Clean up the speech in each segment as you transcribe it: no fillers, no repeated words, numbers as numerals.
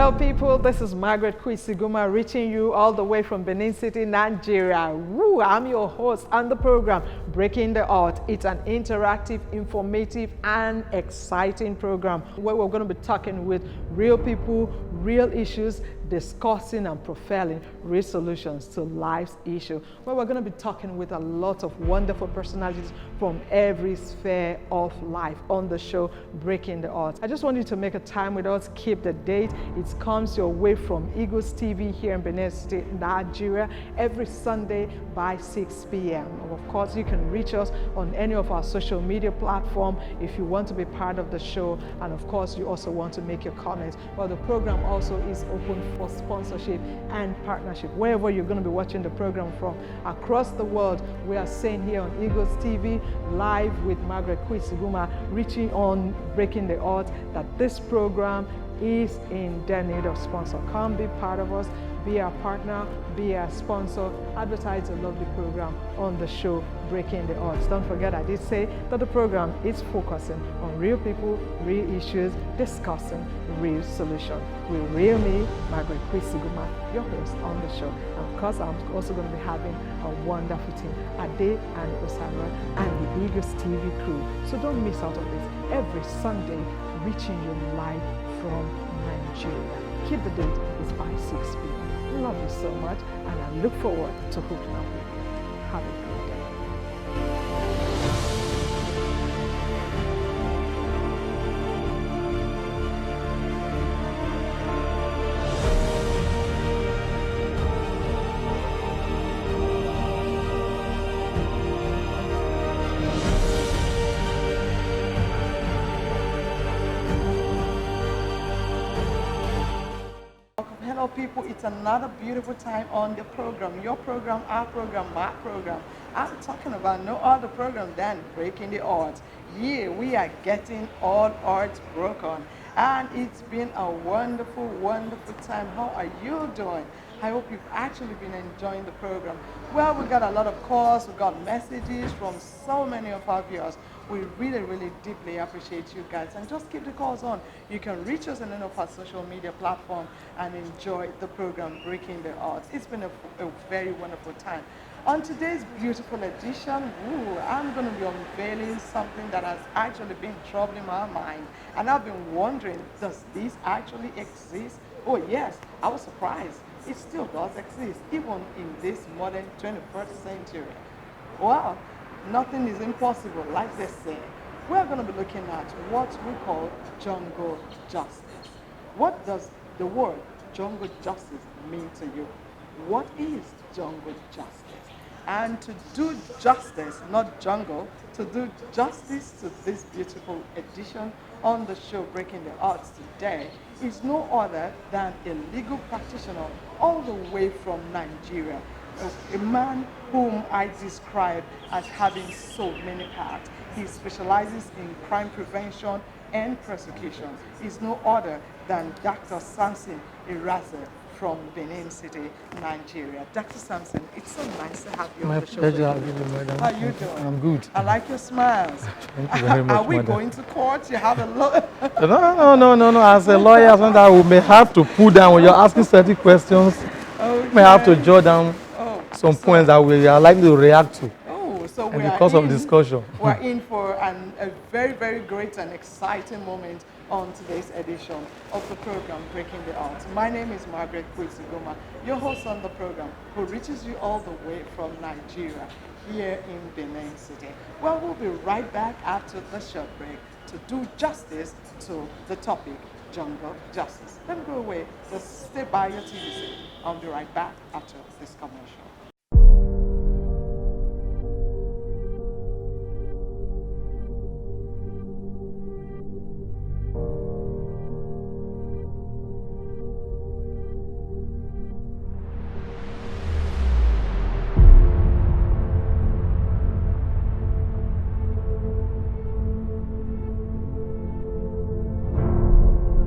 Hello people, this is Margaret Kwisiguma reaching you all the way from Benin City, Nigeria. Woo, I'm your host on the program, Breaking the Art. It's an interactive, informative, and exciting program where we're going to be talking with real people, real issues, discussing and profiling real solutions to life's issue, where we're going to be talking with a lot of wonderful personalities from every sphere of life on the show Breaking the Odds. I just want you to make a time with us, keep the date. It comes your way from Eagles TV here in Benin City, Nigeria, every Sunday by 6 p.m. Of course, you can reach us on any of our social media platform if you want to be part of the show, and of course you also want to make your comments. Well, the program also is open for sponsorship and partnership. Wherever you're going to be watching the program from across the world, we are saying here on Eagles TV, live with Margaret Kwisiguma, reaching on Breaking the Odds, that this program is in their need of sponsor. Come be part of us, be our partner, be our sponsor, advertise a lovely program on the show Breaking the Odds. Don't forget, I did say that the program is focusing on real people, real issues, discussing real solutions. With real me, Margaret Kwisiguma, your host on the show. And of course, I'm also going to be having a wonderful team, Ade and Osama and the Eagles TV crew. So don't miss out on this every Sunday, reaching you live from Nigeria. Keep the date, it's by 6 p.m. Love you so much, and I look forward to hooking up with you. Have a great day. Hello people, it's another beautiful time on the program. Your program, our program, my program. I'm talking about no other program than Breaking the Odds. Yeah, we are getting all odds broken. And it's been a wonderful, wonderful time. How are you doing? I hope you've actually been enjoying the program. Well, we got a lot of calls, we got messages from so many of our viewers. We really, really deeply appreciate you guys, and just keep the calls on. You can reach us on any of our social media platforms and enjoy the program Breaking the Odds. It's been a very wonderful time. On today's beautiful edition, I'm going to be unveiling something that has actually been troubling my mind. And I've been wondering, does this actually exist? Oh yes, I was surprised. It still does exist, even in this modern 21st century. Well, nothing is impossible, like they say. We're going to be looking at what we call jungle justice. What does the word jungle justice mean to you? What is jungle justice? And to do justice, not jungle, to do justice to this beautiful edition on the show Breaking the Odds today is no other than a legal practitioner all the way from Nigeria. A man whom I describe as having so many parts. He specializes in crime prevention and prosecution. He's no other than Dr. Samson Iraze from Benin City, Nigeria. Dr. Samson, it's so nice to have you on the show. My pleasure having you, madam. How are you doing? I'm good. I like your smiles. Thank you very much, Are we madam. going to court? You have a lot. No. As a lawyer, sometimes we may have to put down when you're asking certain questions. Okay. We may have to jot down some points that we are likely to react to. So in the course of discussion. We're in for a very, very great and exciting moment on today's edition of the program Breaking the Odds. My name is Margaret Kwisiguma, your host on the program, who reaches you all the way from Nigeria, here in Benin City. Well, we'll be right back after the short break to do justice to the topic, jungle justice. Don't go away, just stay by your TV set. I'll be right back after this commercial.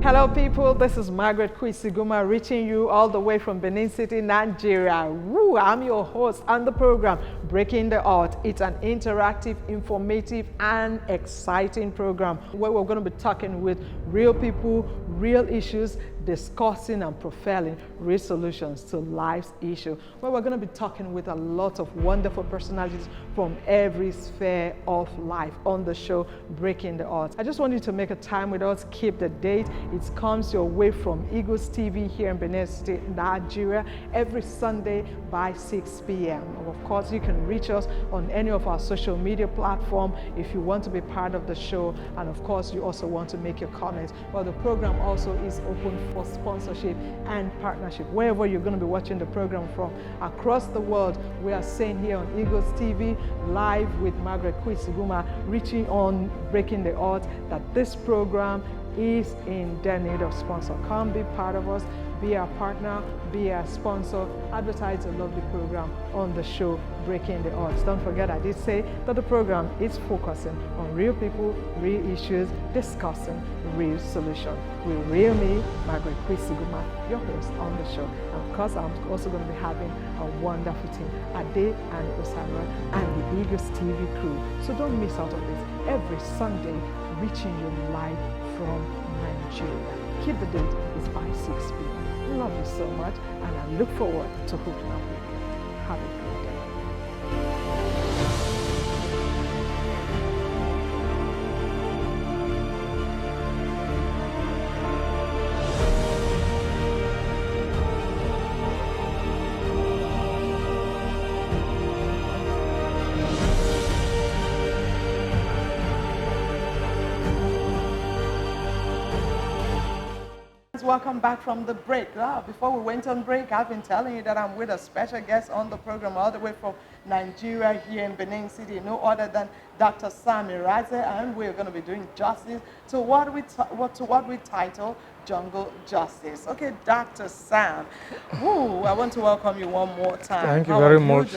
Hello people, this is Margaret Kwisiguma reaching you all the way from Benin City, Nigeria. Woo, I'm your host on the program Breaking the Odds. It's an interactive, informative, and exciting program where we're going to be talking with real people, real issues, discussing and profiling real solutions to life's issue, where we're going to be talking with a lot of wonderful personalities from every sphere of life on the show Breaking the Odds. I just want you to make a time with us. Keep the date. It comes your way from Eagles TV here in Benin City, Nigeria, every Sunday by 6 p.m. Of course, you can reach us on any of our social media platforms if you want to be part of the show, and of course you also want to make your comments. Well, the program also is open for sponsorship and partnership. Wherever you're going to be watching the program from across the world, we are saying here on Eagles TV, live with Margaret Kwisiguma, reaching on Breaking the Odds, that this program is in their need of sponsor. Come be part of us, be our partner, be our sponsor, advertise a lovely program on the show Breaking the Odds. Don't forget, I did say that the program is focusing on real people, real issues, discussing real solutions. With real me, Margaret Kwisiguma, your host on the show. And of course, I'm also going to be having a wonderful team, Ade and Osama and the Eagles TV crew. So don't miss out on this every Sunday, reaching you live from Nigeria. Keep the date, it's by 6 p.m. Love you so much, and I look forward to hooking up with you. Have a great day. Welcome back from the break. Before we went on break, I've been telling you that I'm with a special guest on the program all the way from Nigeria here in Benin City, no other than Dr. Sam Iraze, and we're going to be doing justice to what we title Jungle Justice. Okay, Dr. Sam, I want to welcome you one more time. Thank you very much.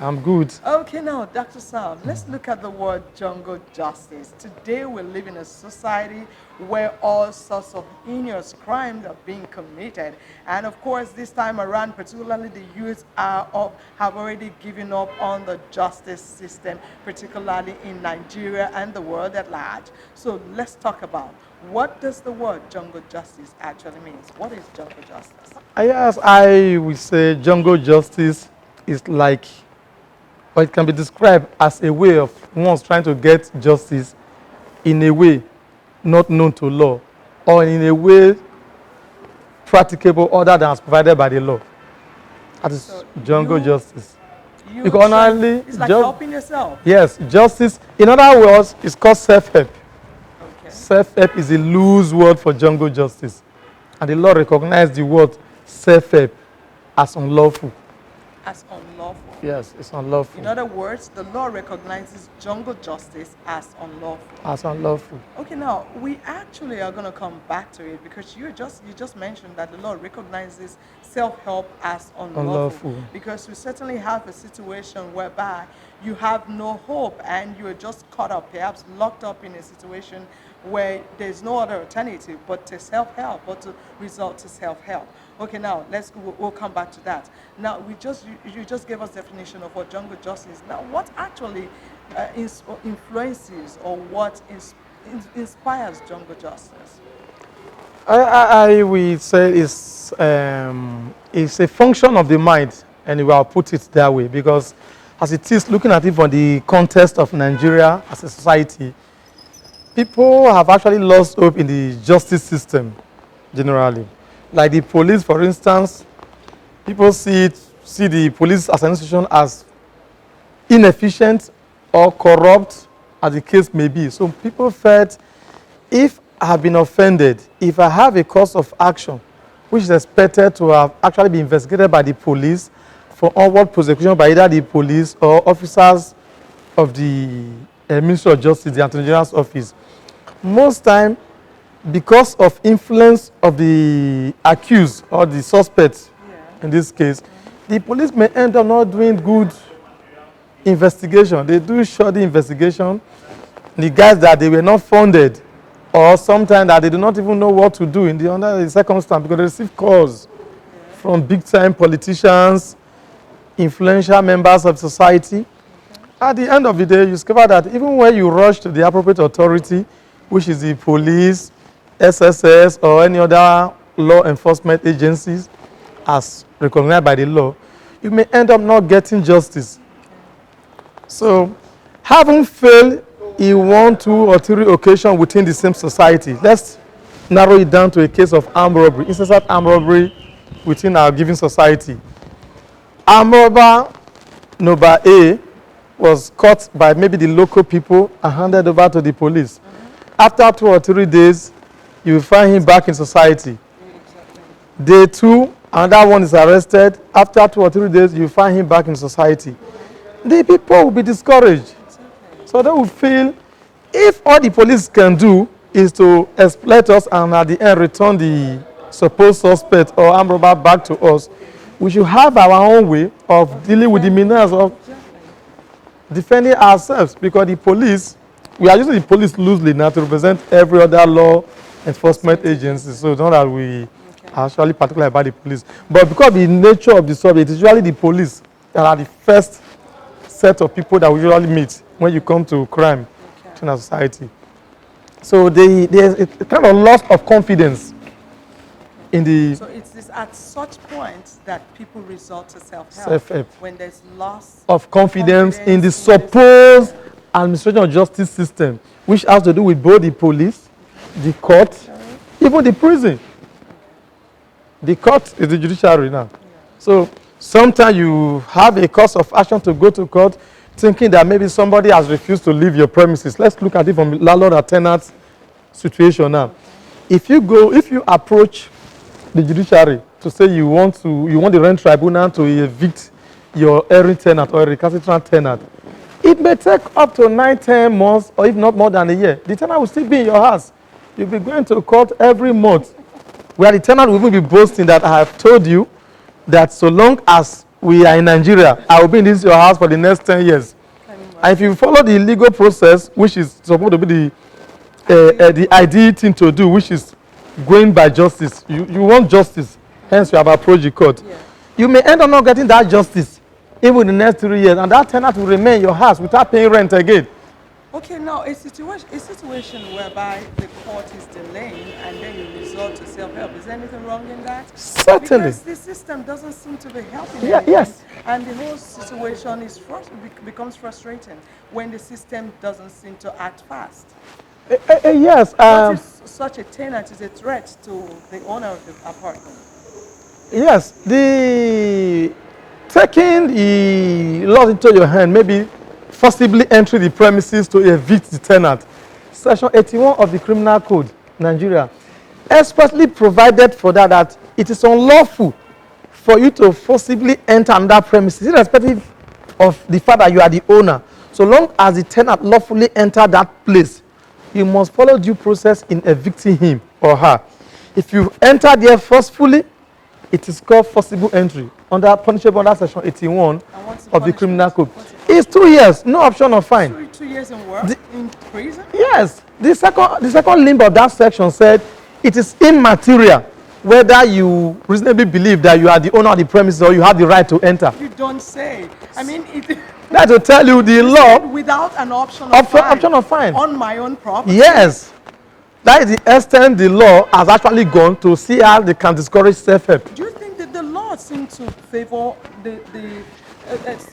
I'm good. Okay, now, Dr. Sam, let's look at the word jungle justice. Today, we live in a society where all sorts of heinous crimes are being committed. And of course, this time around, particularly the youth have already given up on the justice system, particularly in Nigeria and the world at large. So let's talk about, what does the word jungle justice actually mean? What is jungle justice? Yes, I would say jungle justice is like, or it can be described as a way of one's trying to get justice in a way not known to law, or in a way practicable other than as provided by the law. That is so jungle justice. You can only, it's like helping yourself. Yes, justice, in other words, it's called self-help. Okay. Self-help is a loose word for jungle justice. And the law recognizes the word self-help as unlawful. As unlawful? Yes, it's unlawful. In other words, the law recognizes jungle justice as unlawful. As unlawful. Okay, now, we actually are going to come back to it, because you just mentioned that the law recognizes self-help as unlawful. Because we certainly have a situation whereby you have no hope and you are just caught up, perhaps locked up in a situation where there's no other alternative but to self-help, but to resort to self-help. Okay, now we'll come back to that. Now you just gave us definition of what jungle justice is. Now, what actually influences or what inspires jungle justice? I will say it's a function of the mind, and I'll put it that way, because as it is, looking at it from the context of Nigeria as a society, people have actually lost hope in the justice system generally. Like the police, for instance, people see the police as an institution as inefficient or corrupt, as the case may be. So people felt, if I have been offended, if I have a cause of action, which is expected to have actually been investigated by the police for onward prosecution by either the police or officers of the Ministry of Justice, the Attorney General's office, most time, because of influence of the accused or the suspect, in this case, the police may end up not doing good investigation. They do shoddy investigation. The guys that they were not funded, or sometimes that they do not even know what to do under the circumstance, because they receive calls from big-time politicians, influential members of society. At the end of the day, you discover that even when you rush to the appropriate authority, which is the police, SSS, or any other law enforcement agencies as recognized by the law, you may end up not getting justice. So, having failed in 1, 2, or 3 occasions within the same society, let's narrow it down to a case of armed robbery, incessant armed robbery within our given society. Armed robber number A was caught by maybe the local people and handed over to the police. After 2 or 3 days, you will find him back in society. Day 2, another one is arrested. After 2 or 3 days, you will find him back in society. The people will be discouraged. So they will feel if all the police can do is to exploit us and at the end return the supposed suspect or armed robber back to us, we should have our own way of dealing with the menace of defending ourselves, because the police, we are using the police loosely now to represent every other law enforcement agency, so it's not that we are actually particular about the police. But because of the nature of the subject, it's usually the police that are the first set of people that we usually meet when you come to crime in our society. So there's a kind of loss of confidence in the... So it's at such points that people resort to self-help. Self-help. When there's loss of confidence in the supposed administration of justice system, which has to do with both the police, the court, even the prison. The court is the judiciary now. So sometimes you have a cause of action to go to court thinking that maybe somebody has refused to leave your premises. Let's look at it from landlord and tenant situation now. If you approach the judiciary to say you want the rent tribunal to evict your erring tenant or a recalcitrant tenant, it may take up to 9-10 months or if not more than a year. The tenant will still be in your house. You'll be going to court every month, where the tenant will even be boasting that I have told you that so long as we are in Nigeria, I will be in this your house for the next 10 years. And if you follow the legal process, which is supposed to be the ideal thing to do, which is going by justice, you want justice, hence you have approached the court. Yeah. You may end up not getting that justice even in the next 3 years, and that tenant will remain in your house without paying rent again. Okay, now a situation whereby the court is delaying and then you resort to self-help. Is there anything wrong in that? Certainly. Because the system doesn't seem to be helping. Yeah, yes. And the whole situation becomes frustrating when the system doesn't seem to act fast. Yes. What if such a tenant is a threat to the owner of the apartment? Yes. Taking the law into your hand, maybe forcibly entering the premises to evict the tenant. Section 81 of the Criminal Code, Nigeria, expressly provided for that it is unlawful for you to forcibly enter another premises, irrespective of the fact that you are the owner. So long as the tenant lawfully entered that place, you must follow due process in evicting him or her. If you enter there forcefully, it is called forcible entry, punishable under Section 81 of the Criminal Code. It's 2 years, no option of fine. 2 years in in prison? Yes. The second limb of that section said it is immaterial whether you reasonably believe that you are the owner of the premises or you have the right to enter. You don't say. I mean, that's to tell you the law without an option of fine. On my own property. Yes. That is the extent the law has actually gone to see how they can discourage self-help. Do you think that the law seems to favor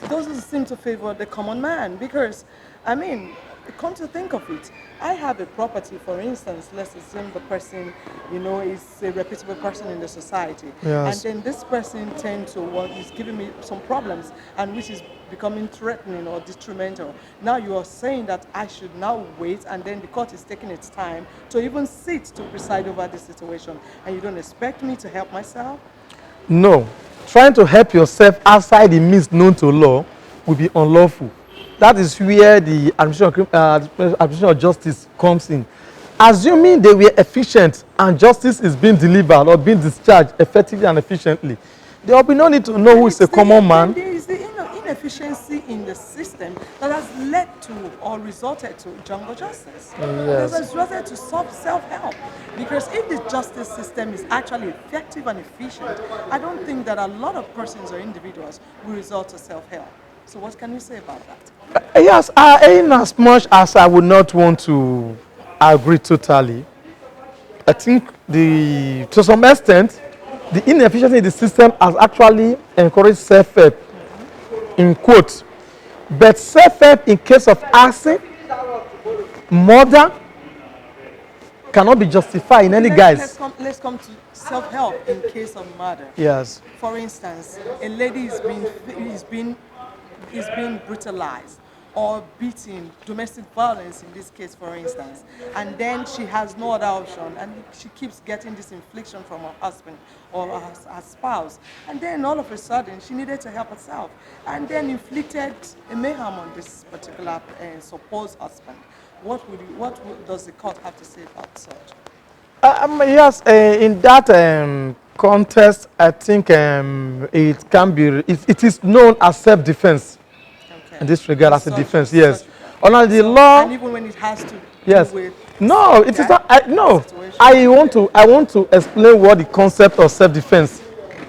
doesn't seem to favor the common man? Because, I mean, come to think of it, I have a property, for instance, let's assume the person, is a reputable person in the society. Yes. And then this person is giving me some problems and which is becoming threatening or detrimental. Now you are saying that I should now wait, and then the court is taking its time to even sit to preside over the situation. And you don't expect me to help myself? No. Trying to help yourself outside the means known to law will be unlawful. That is where the administration of justice comes in. Assuming they were efficient and justice is being delivered or being discharged effectively and efficiently, there will be no need to know who is a common man. There is the inefficiency in the system that has led to or resulted to jungle justice. Yes. It has resulted to self-help. Because if the justice system is actually effective and efficient, I don't think that a lot of persons or individuals will resort to self-help. So what can you say about that? Yes, in as much as I would not want to agree totally, I think to some extent, the inefficiency in the system has actually encouraged self-help, in quotes. But self-help in case of arson, murder, cannot be justified in any guise. Let's come to self-help in case of murder. Yes. For instance, a lady is being brutalized or beaten, domestic violence in this case, for instance, and then she has no other option, and she keeps getting this infliction from her husband or her spouse, and then all of a sudden she needed to help herself, and then inflicted a mayhem on this particular supposed husband. Does the court have to say about such? Yes, in that context, I think it can be, it is known as self-defense. Okay. In this regard, as a defense, yes. Such, Under the law, and even when it has to yes. do with No, it is not. No, I want to explain what the concept of self-defense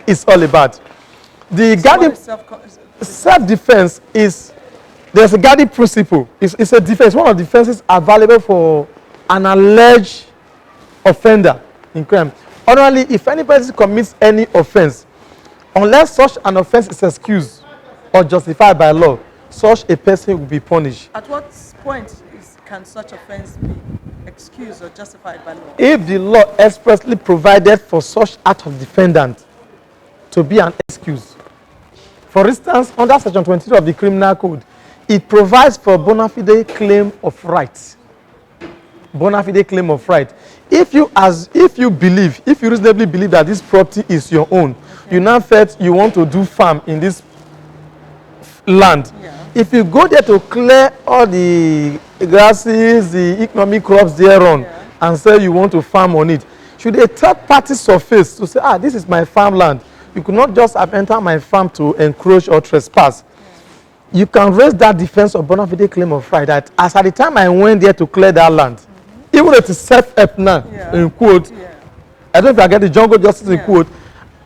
is all about. The guiding self-defense is, there's a guiding principle. It's a defense. One of the defenses available for an alleged offender in crime. Ordinarily, if anybody commits any offense, unless such an offense is excused or justified by law, such a person will be punished. At what point can such offense be excused or justified by law? If the law expressly provided for such act of defendant to be an excuse. For instance, under Section 23 of the Criminal Code, it provides for bona fide claim of right. Bona fide claim of right. If you reasonably believe that this property is your own, okay, you now felt you want to do farm in this land. Yeah. If you go there to clear all the grasses, the economic crops thereon, yeah, and say you want to farm on it, should a third party surface to say, this is my farmland, you could not just have entered my farm to encroach or trespass. Yeah. You can raise that defense of bona fide claim of right, that as at the time I went there to clear that land, even if it's self-help now, yeah, in quote, yeah, I don't know if I get the jungle justice, yeah, in quote,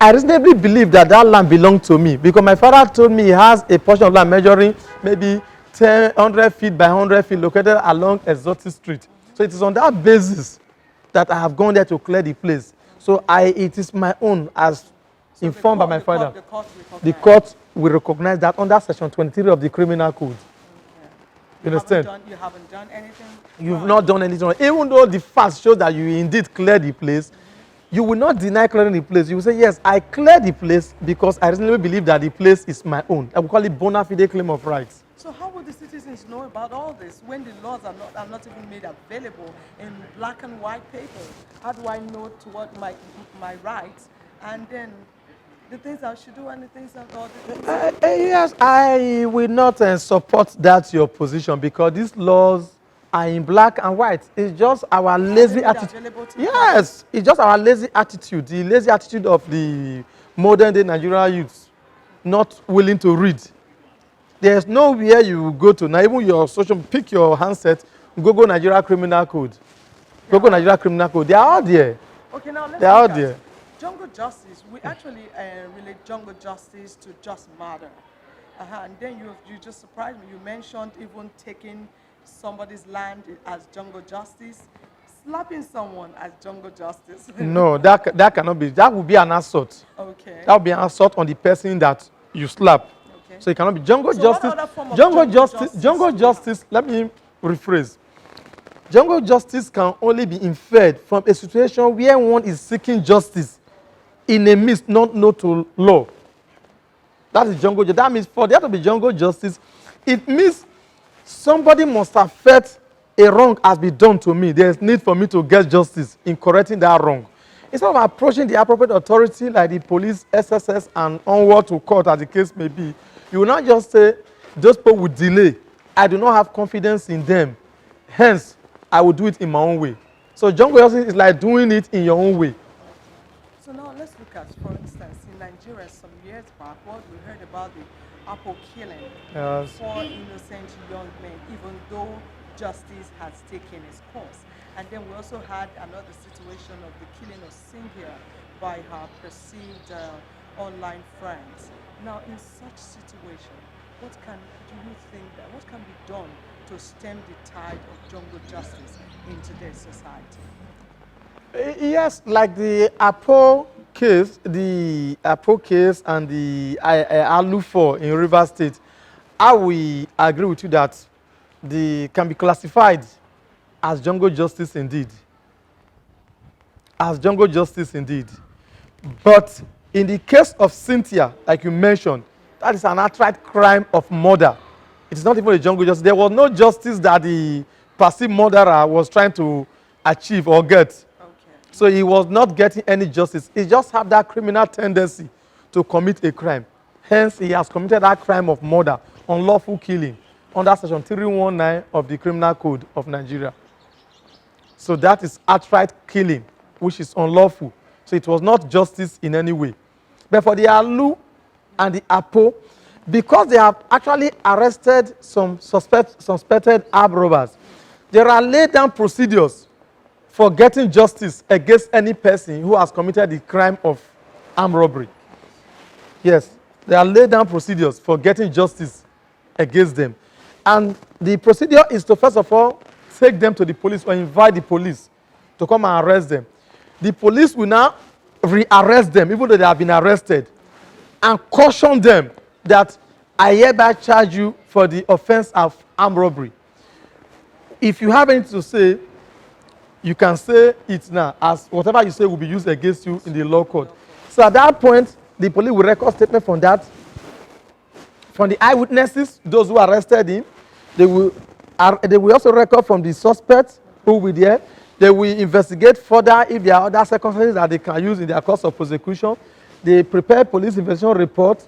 I reasonably believe that that land belonged to me because my father told me he has a portion of land measuring maybe 100 feet by 100 feet located along Exotic Street. So it is on that basis that I have gone there to clear the place. So it is my own as informed by my father. The court will recognize that under Section 23 of the Criminal Code. You understand? You haven't done anything? You've not done anything wrong. Even though the facts show that you indeed cleared the place, you will not deny clearing the place. You will say, yes, I cleared the place because I reasonably believe that the place is my own. I will call it bona fide claim of rights. So how would the citizens know about all this when the laws are not even made available in black and white paper? How do I know to what my rights and then the things I should do and the things that all the things yes, I will not support that your position because these laws are in black and white. It's just our lazy attitude. Yes, it's just our lazy attitude, the lazy attitude of the modern day Nigerian youths, not willing to read. There's nowhere you go to now, even your social, pick your handset, go Nigeria Criminal Code. Yeah. Go Nigeria Criminal Code. They are out there. Okay, now let's They are out there. Jungle justice, we actually relate jungle justice to just murder. And then you just surprised me. You mentioned even taking somebody's land as jungle justice, slapping someone as jungle justice. No, that cannot be. That would be an assault. Okay. That would be an assault on the person that you slap. Okay. So it cannot be jungle justice. Jungle justice. Let me rephrase. Jungle justice can only be inferred from a situation where one is seeking justice in a midst not known to law. That is jungle justice. That means for there to be jungle justice, it means somebody must have felt a wrong has been done to me. There is need for me to get justice in correcting that wrong. Instead of approaching the appropriate authority like the police, SSS, and onward to court as the case may be, you will not just say, those people will delay. I do not have confidence in them. Hence, I will do it in my own way. So jungle justice is like doing it in your own way. So now let's look at, for instance, in Nigeria some years back, what we heard about the Apple killing, yes, 4 innocent young men, even though justice has taken its course. And then we also had another situation of the killing of Cynthia by her perceived online friends. Now, in such situation, what can be done to stem the tide of jungle justice in today's society? Yes, like the Apo case, and the Alu 4 in River State, I will agree with you that the can be classified as jungle justice indeed. As jungle justice indeed. But in the case of Cynthia, like you mentioned, that is an outright crime of murder. It is not even a jungle justice. There was no justice that the perceived murderer was trying to achieve or get. Okay. So he was not getting any justice. He just had that criminal tendency to commit a crime. Hence, he has committed that crime of murder, unlawful killing, under section 319 of the Criminal Code of Nigeria. So that is outright killing, which is unlawful. So it was not justice in any way. But for the Alu and the Apo, because they have actually arrested some suspected armed robbers, there are laid down procedures for getting justice against any person who has committed the crime of armed robbery. Yes, there are laid down procedures for getting justice against them. And the procedure is to, first of all, take them to the police or invite the police to come and arrest them. The police will now rearrest them, even though they have been arrested, and caution them that I hereby charge you for the offense of armed robbery. If you have anything to say, you can say it now, as whatever you say will be used against you in the law court. So at that point, the police will record statement from that, from the eyewitnesses, those who arrested him. They will also record from the suspect who will be there. They will investigate further if there are other circumstances that they can use in their course of prosecution. They prepare police investigation report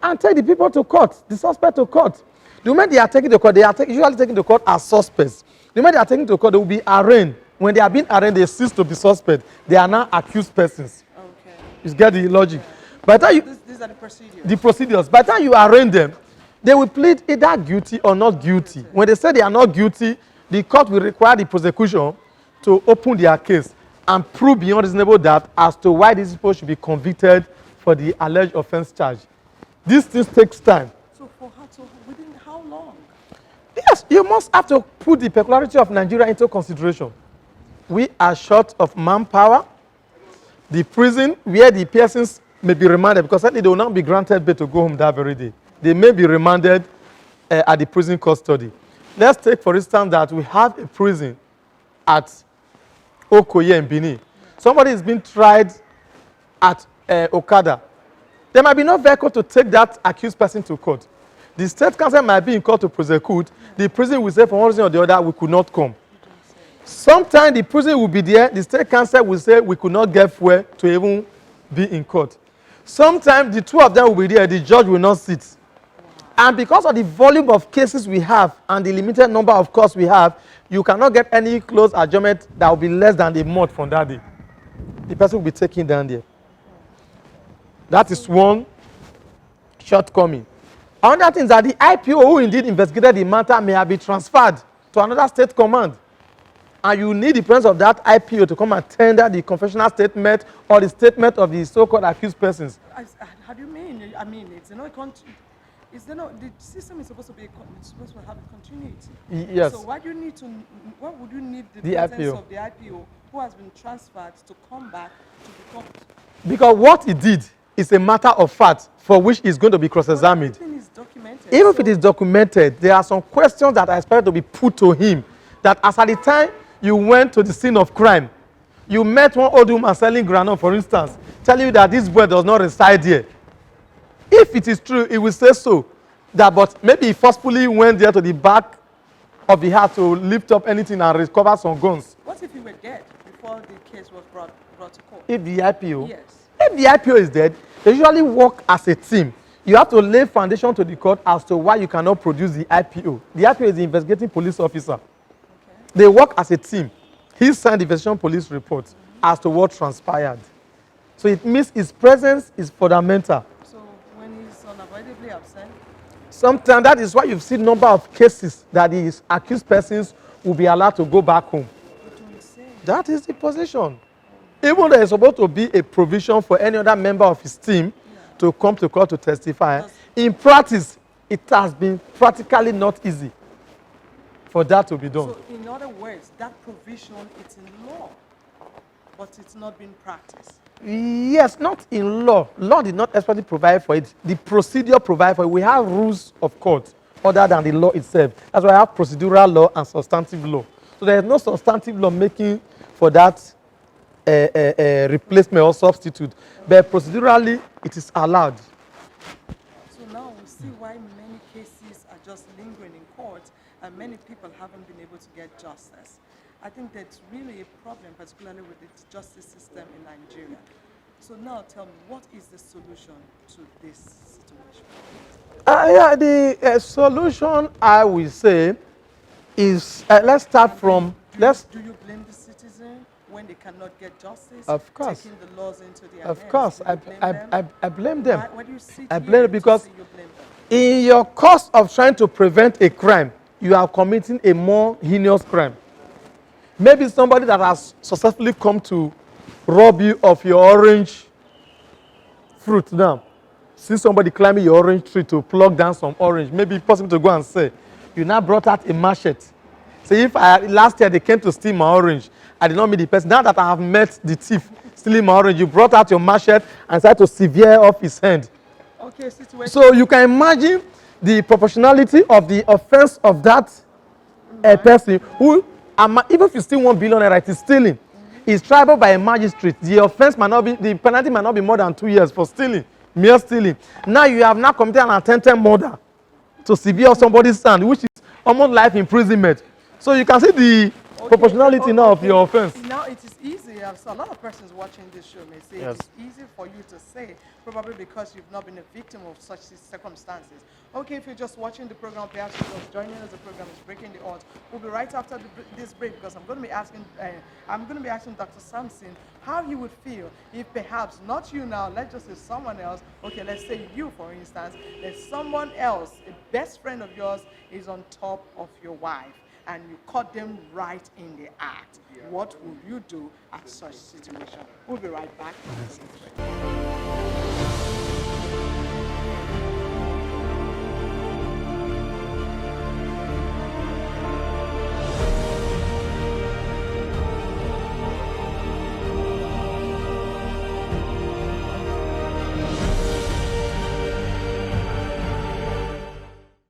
and take the people to court, the suspect to court. The moment they are taken to court, they are usually taken to court as suspects. The moment they are taken to court, they will be arraigned. When they are being arraigned, they cease to be suspect. They are now accused persons. Okay. You get the logic? By the time These are the procedures. the procedures. By the time you arraign them, they will plead either guilty or not guilty. When they say they are not guilty, the court will require the prosecution to open their case and prove beyond reasonable doubt as to why these people should be convicted for the alleged offense charge. These things takes time. So for how to, within how long? Yes, you must have to put the peculiarity of Nigeria into consideration. We are short of manpower. The prison where the persons may be remanded, because certainly they will not be granted bail to go home that very day. They may be remanded at the prison custody. Let's take, for instance, that we have a prison at Okoye in Benin. Somebody is being tried at Okada. There might be no vehicle to take that accused person to court. The state council might be in court to prosecute. The prison will say, for one reason or the other, we could not come. Sometimes the prison will be there. The state council will say, we could not get fuel to even be in court. Sometimes the two of them will be there. The judge will not sit. And because of the volume of cases we have and the limited number of courts we have, you cannot get any close adjournment that will be less than a month from that day. The person will be taken down there. That is one shortcoming. Another thing is that the IPO who indeed investigated the matter may have been transferred to another state command. And you need the presence of that IPO to come and tender the confessional statement or the statement of the so-called accused persons. How do you mean? I mean, it's not a country. Is there no, the system is supposed to be it's supposed to have a continuity. Yes. So why do you need to? Why would you need the The presence IPO. of the IPO who has been transferred to come back to become? Because what he did is a matter of fact for which is going to be cross-examined. Everything is documented. Even if it is documented, there are some questions that are expected to be put to him. That as at the time you went to the scene of crime, you met one old woman selling granite, for instance, telling you that this boy does not reside here. If it is true, he will say so. That, but maybe he forcefully went there to the back of the house to lift up anything and recover some guns. What if he were dead before the case was brought to court? If the IPO, Yes. if the IPO is dead, they usually work as a team. You have to lay foundation to the court as to why you cannot produce the IPO. The IPO is the investigating police officer. Okay. They work as a team. He signed the investigation police report as to what transpired. So it means his presence is fundamental. So when he's unavoidably absent, Sometimes that is why you've seen number of cases that these accused persons will be allowed to go back home. what do we say? That is the position. Even though there is supposed to be a provision for any other member of his team to come to court to testify, in practice, it has been practically not easy for that to be done. So in other words, that provision it's in law. but it's not being practiced. Yes, not in law. Law did not especially provide for it. The procedure provides for it. We have rules of court other than the law itself. That's why I have procedural law and substantive law. So there is no substantive law making for that replacement or substitute. But procedurally, it is allowed. So now we see why many cases are just lingering in court and many people haven't been able to get justice. I think that's really a problem, particularly with the justice system in Nigeria. So now tell me, what is the solution to this situation? Yeah, the solution, I will say, is let's start from Do you blame the citizen when they cannot get justice? Of course. Taking the laws into their Of hands? course, Do you blame them? I blame them. Why do you sit I here blame them to because say you blame them? in your course of trying to prevent a crime, you are committing a more heinous crime. Maybe somebody that has successfully come to rob you of your orange fruit now. See somebody climbing your orange tree to pluck down some orange. Maybe it's possible to go and say, you now brought out a machete. Say if last year they came to steal my orange, I did not meet the person. Now that I have met the thief stealing my orange, you brought out your machete and started to sever off his hand. Okay, situation. So you can imagine the proportionality of the offense of that person who, even if you steal 1 billion naira, it is stealing. Is triable by a magistrate. The offense might not be, the penalty might not be more than 2 years for stealing, mere stealing. Now you have now committed an attempted murder to sever somebody's hand, which is almost life imprisonment. So you can see the proportionality now of your offense. Now it is easy. So a lot of persons watching this show may say Yes. it's easy for you to say, probably because you've not been a victim of such circumstances. Okay, if you're just watching the program, perhaps you're just joining us. The program is Breaking the Odds. We'll be right after this break because I'm going to be asking Dr. Sampson how he would feel if perhaps not you now. Let's just say someone else. Okay, let's say you, for instance. That someone else, a best friend of yours, is on top of your wife, and you caught them right in the act. What would you do at such situation? We'll be right back.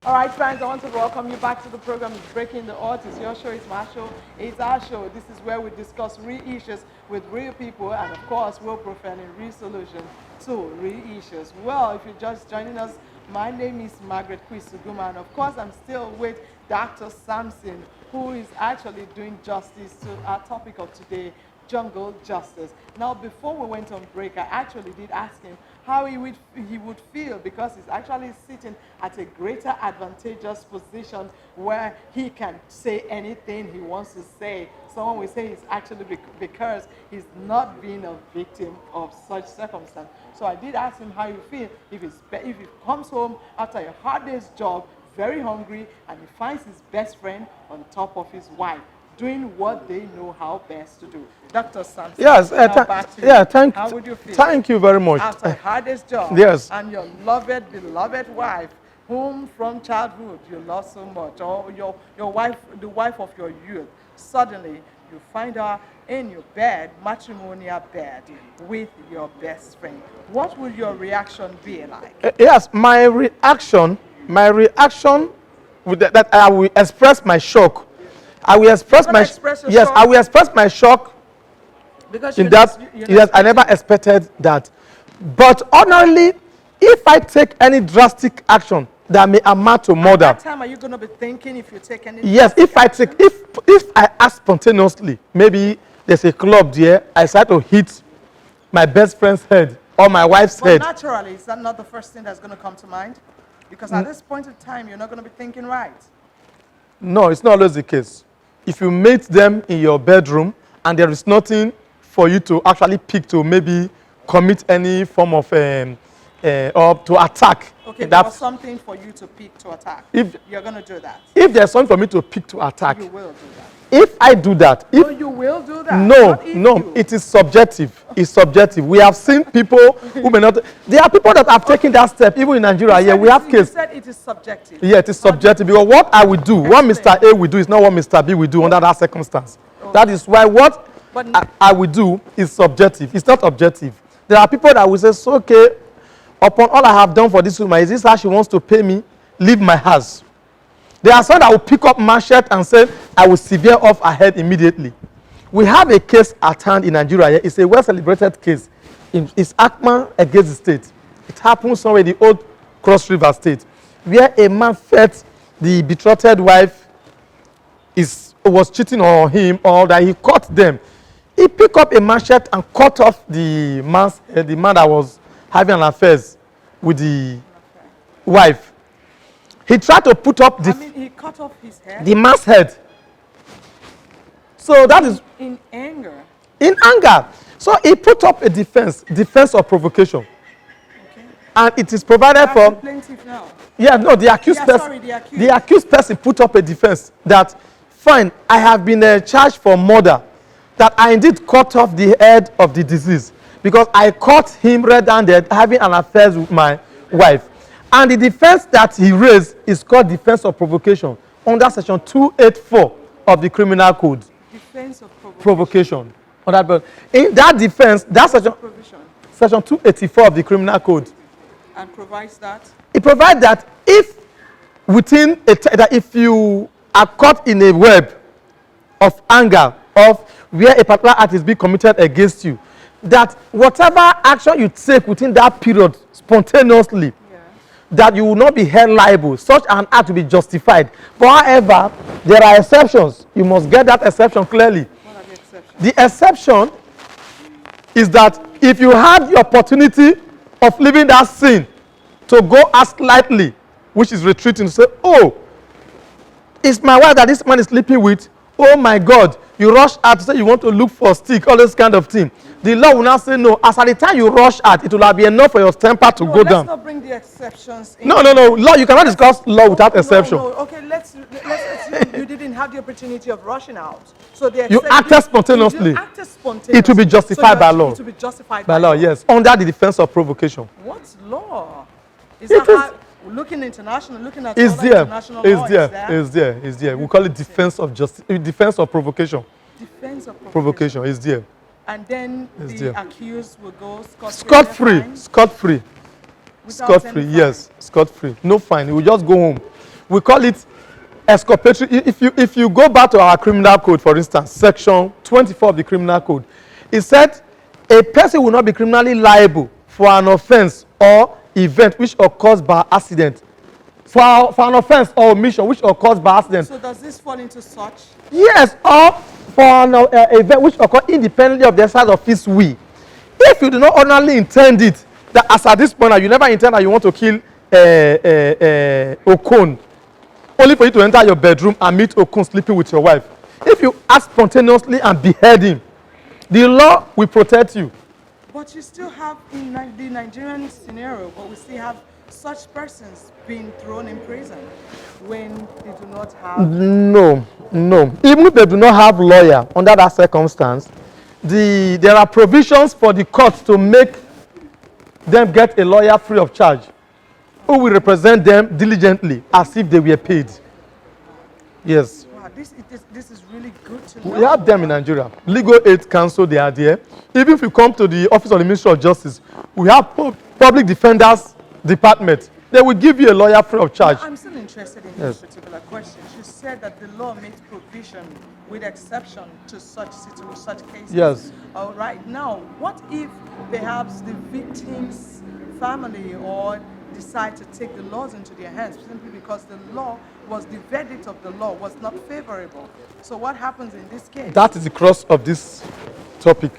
All right, friends, I want to welcome you back to the program. It's Breaking the Odds. It's your show, it's my show, it's our show. This is where we discuss real issues with real people, and of course, we're providing real solutions to real issues. Well, if you're just joining us, my name is Margaret Kwisuguma, and of course, I'm still with Dr. Sampson, who is actually doing justice to our topic of today, jungle justice. Now, before we went on break, I actually did ask him how he would feel, because he's actually sitting at a greater advantageous position where he can say anything he wants to say. Someone will say it's actually because he's not being a victim of such circumstance. So I did ask him how he feel if he comes home after a hard day's job, very hungry, and he finds his best friend on top of his wife, doing what they know how best to do. Dr. Sampson, yes, how would you feel? Thank you very much. After the hardest job, yes, and your beloved wife, whom from childhood you love so much, or your wife, the wife of your youth, suddenly you find her in your bed, matrimonial bed, with your best friend. What would your reaction be like? Yes, my reaction with that I will express my shock. I will express my shock? I will express my shock Because in that I never expected that. But ordinarily, if I take any drastic action that may amount to murder, at that time, are you going to be thinking if you take any? Yes, if I act spontaneously, maybe there's a club there, I start to hit my best friend's head or my wife's head. Naturally, is that not the first thing that's going to come to mind? Because at this point in time, you're not going to be thinking right. No, it's not always the case. If you meet them in your bedroom and there is nothing for you to actually pick to maybe commit any form of or to attack. Okay, there was something for you to pick to attack. If you're going to do that. If there's something for me to pick to attack. You will do that. If I do that. No, you will do that. No, it is subjective. It's subjective. We have seen people who may not. There are people that have taken that step, even in Nigeria. Yeah, we have cases. You said it is subjective. Yeah, it is subjective. Because what I will do, what Mr. A will do is not what Mr. B will do under that circumstance. Okay. That is why what But I will do is subjective. It's not objective. There are people that will say, so, okay, upon all I have done for this woman, is this how she wants to pay me? Leave my house. There are some that will pick up machete and say, I will sever off her head immediately. We have a case at hand in Nigeria. It's a well-celebrated case. It's Akman against the state. It happened somewhere in the old Cross River state, where a man felt the betrothed wife was cheating on him, or that he caught them. He picked up a machete and cut off the man that was having an affair with the wife. He tried to put up he cut off his head? The man's head. So that is in anger. In anger. So he put up a defense of provocation. Okay. And it is provided for. The plaintiff now. Yeah, no, the accused person. Sorry, the accused person put up a defense that, fine, I have been charged for murder, that I indeed cut off the head of the deceased because I caught him red-handed having an affair with my wife. And the defense that he raised is called defense of provocation under section 284 of the criminal code. Defense of provocation. In that defense, that section 284 of the criminal code. And provides that? It provides that if if you are caught in a web of anger of where a particular act is being committed against you, that whatever action you take within that period spontaneously, that you will not be held liable. Such an act will be justified. But however, there are exceptions. You must get that exception clearly. What are the exceptions? The exception is that if you had the opportunity of leaving that scene to go ask lightly, which is retreating, to say, oh, it's my wife that this man is sleeping with. Oh my God, you rush out to say you want to look for a stick, all this kind of thing. The law will now say no. As at the time you rush out, it will have been enough for your temper to go down. Let's not bring the exceptions in. No. Law, you cannot discuss law without exception. No. Okay, let's assume you didn't have the opportunity of rushing out. So you acted spontaneously. It will be justified by law. It will be justified by law, yes. Under the defense of provocation. What law? Is that how, looking international, looking at international law? It's there. We call it defense of provocation. Defense of provocation is there. And then the accused will go scot-free. Scot-free. Scot-free, yes. Scot-free. No fine. He will just go home. We call it exculpatory. If you go back to our criminal code, for instance, section 24 of the criminal code, it said a person will not be criminally liable for an offense or event which occurs by accident. For an offense or omission which occurs by accident. So does this fall into such? Yes, or for an event which occurs independently of the exercise of his will. If you do not ordinarily intend it, that as at this point you never intend that you want to kill Okon, only for you to enter your bedroom and meet Okon sleeping with your wife. If you act spontaneously and behead him, the law will protect you. But you still have, in the Nigerian scenario, but we still have such persons being thrown in prison when they do not have... No. Even if they do not have lawyer under that circumstance, there are provisions for the court to make them get a lawyer free of charge who will represent them diligently as if they were paid. Yes. Wow, this is really good to know. We have them in Nigeria. Legal Aid Council, they are there. Even if you come to the Office of the Ministry of Justice, we have Public Defenders Department. They will give you a lawyer free of charge. I'm still interested in this particular question. You said that the law makes provision with exception to such cases. Yes. All right. Now, what if perhaps the victim's family or decide to take the laws into their hands simply because the verdict of the law was not favorable? So what happens in this case? That is the crux of this topic,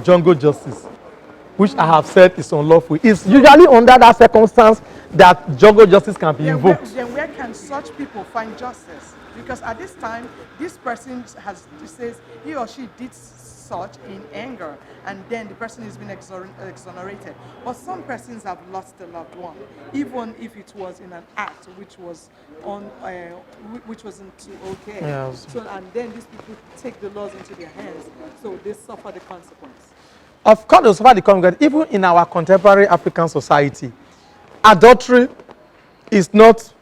jungle justice, which I have said is unlawful. It's usually under that circumstance that jungle justice can be invoked. Then where can such people find justice? Because at this time, this person says he or she did such in anger, and then the person is being exonerated. But some persons have lost a loved one, even if it was in an act which wasn't okay. Yes. So, and then these people take the laws into their hands, so they suffer the consequence. Of course, they suffer the consequence. Even in our contemporary African society, adultery is not,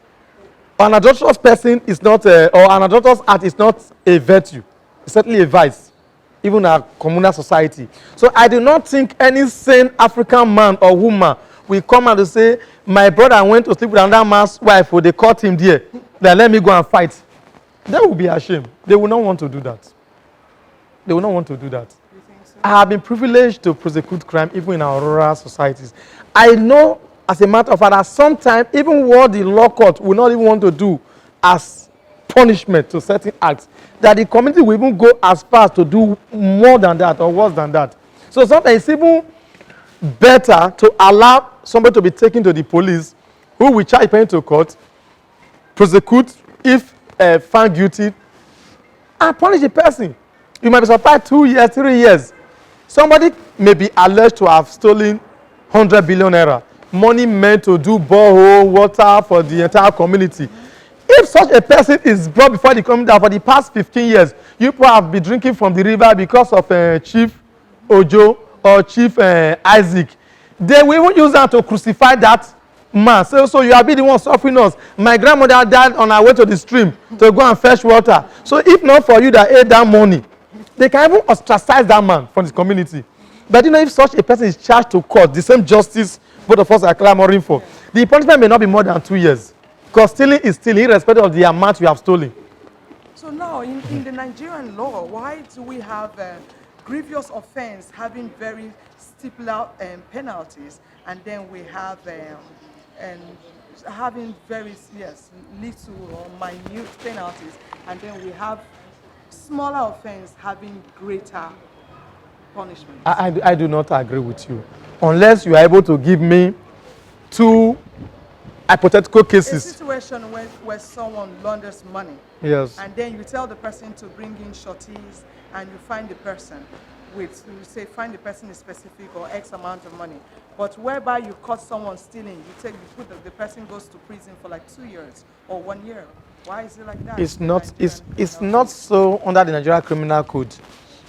an adulterous person is not, or an adulterous act is not a virtue. It's certainly a vice. even our communal society. So I do not think any sane African man or woman will come out to say, my brother went to sleep with another man's wife, or they caught him there, then let me go and fight. They will be ashamed. They will not want to do that. They will not want to do that. You think so? I have been privileged to prosecute crime even in our rural societies. I know, as a matter of fact, that sometimes even what the law court will not even want to do as punishment to certain acts, that the community will even go as far as to do more than that or worse than that. So sometimes it's even better to allow somebody to be taken to the police, who will charge him to court, prosecute if found guilty, and punish the person. You might be surprised 2 years, 3 years. Somebody may be alleged to have stolen 100 billion naira, money meant to do borehole water for the entire community. If such a person is brought before the community for the past 15 years, you people have been drinking from the river because of Chief Ojo or Chief Isaac, they will even use that to crucify that man. So you have been the one suffering us. My grandmother died on her way to the stream to go and fetch water. So if not for you that ate that money, they can even ostracize that man from the community. But you know, if such a person is charged to court, the same justice both of us are clamoring for, the punishment may not be more than 2 years. Because stealing is stealing, irrespective of the amount you have stolen. So now, in the Nigerian law, why do we have grievous offense having very stipulated penalties, and then we have having very little or minute penalties, and then we have smaller offense having greater punishment? I do not agree with you. Unless you are able to give me 2 hypothetical cases. A situation where someone launders money. Yes. And then you tell the person to bring in shorties, and you find the person you say find the person is specific or X amount of money. But whereby you caught someone stealing, you put the person goes to prison for like 2 years or 1 year. Why is it like that? It's not so under the Nigerian Criminal Code.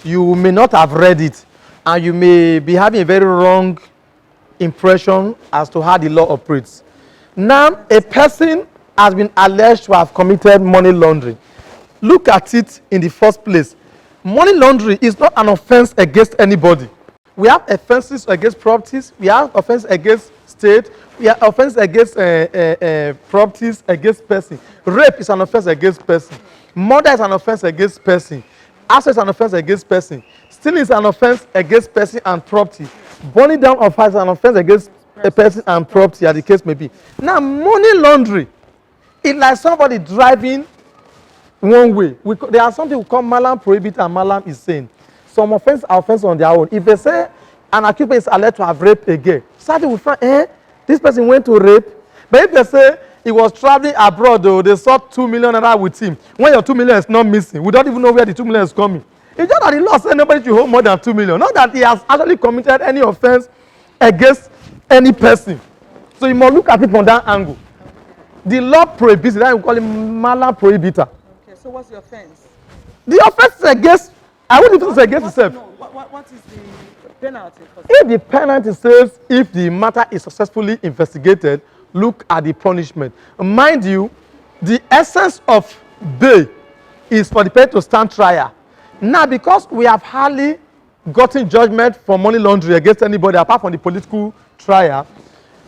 You may not have read it, and you may be having a very wrong impression as to how the law operates. Now, a person has been alleged to have committed money laundering. Look at it in the first place. Money laundering is not an offense against anybody. We have offenses against properties. We have offenses against state. We have offenses against properties, against person. Rape is an offense against person. Murder is an offense against person. Assault is an offense against person. Stealing is an offense against person and property. Burning down of house is an offense against a person and property, as the case may be. Now, money laundering is like somebody driving one way. There are something we call malam prohibit and malam insane. Some offenses are offenses on their own. If they say an accused is alleged to have raped a girl, starting with this person went to rape. But if they say he was traveling abroad, though, they saw 2 million naira with him. When your 2 million is not missing, we don't even know where the 2 million is coming. It's just that the law says nobody should hold more than 2 million. Not that he has actually committed any offense against any person. So you must look at it from that angle. The law prohibits it. That we call it malam prohibita. Okay, so what's the offense? The offense is against, I wouldn't even say against itself. No, what is the penalty for? If the penalty says if the matter is successfully investigated, look at the punishment. Mind you, the essence of bail is for the person to stand trial. Now, because we have hardly gotten judgment for money laundering against anybody apart from the political trial,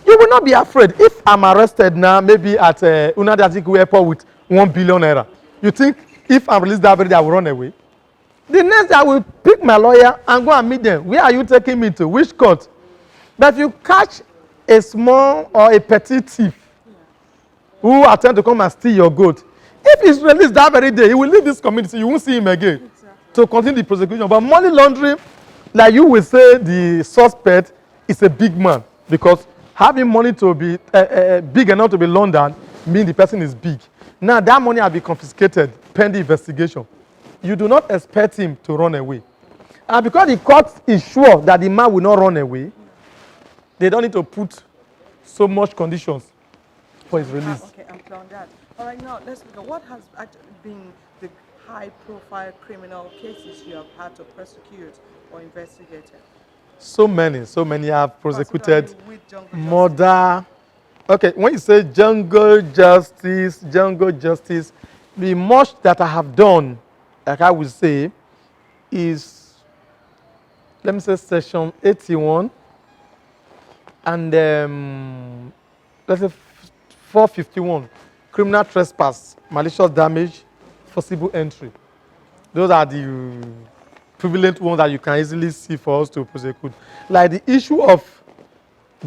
you will not be afraid. If I'm arrested now, maybe at Unadi Azikiwe Airport with 1 billion naira, you think if I'm released that very day, I will run away? The next day, I will pick my lawyer and go and meet them. Where are you taking me to? Which court? But if you catch a small or a petty thief who attempt to come and steal your goat, if he's released that very day, he will leave this community. You won't see him again to continue the prosecution. But money laundering, like you will say, the suspect is a big man, because having money to be big enough to be laundered means the person is big. Now that money will be confiscated pending investigation. You do not expect him to run away. And because the court is sure that the man will not run away, they don't need to put so much conditions for his release. Okay, I'm clear on that. All right, now let's look at what has actually been the high-profile criminal cases you have had to prosecute or investigate. So many have prosecuted Particularly with jungle murder. Okay, when you say jungle justice, the much that I have done, like I would say, is let me say section 81 and let's say 451, criminal trespass, malicious damage, forcible entry. Those are the prevalent ones that you can easily see for us to prosecute. Like the issue of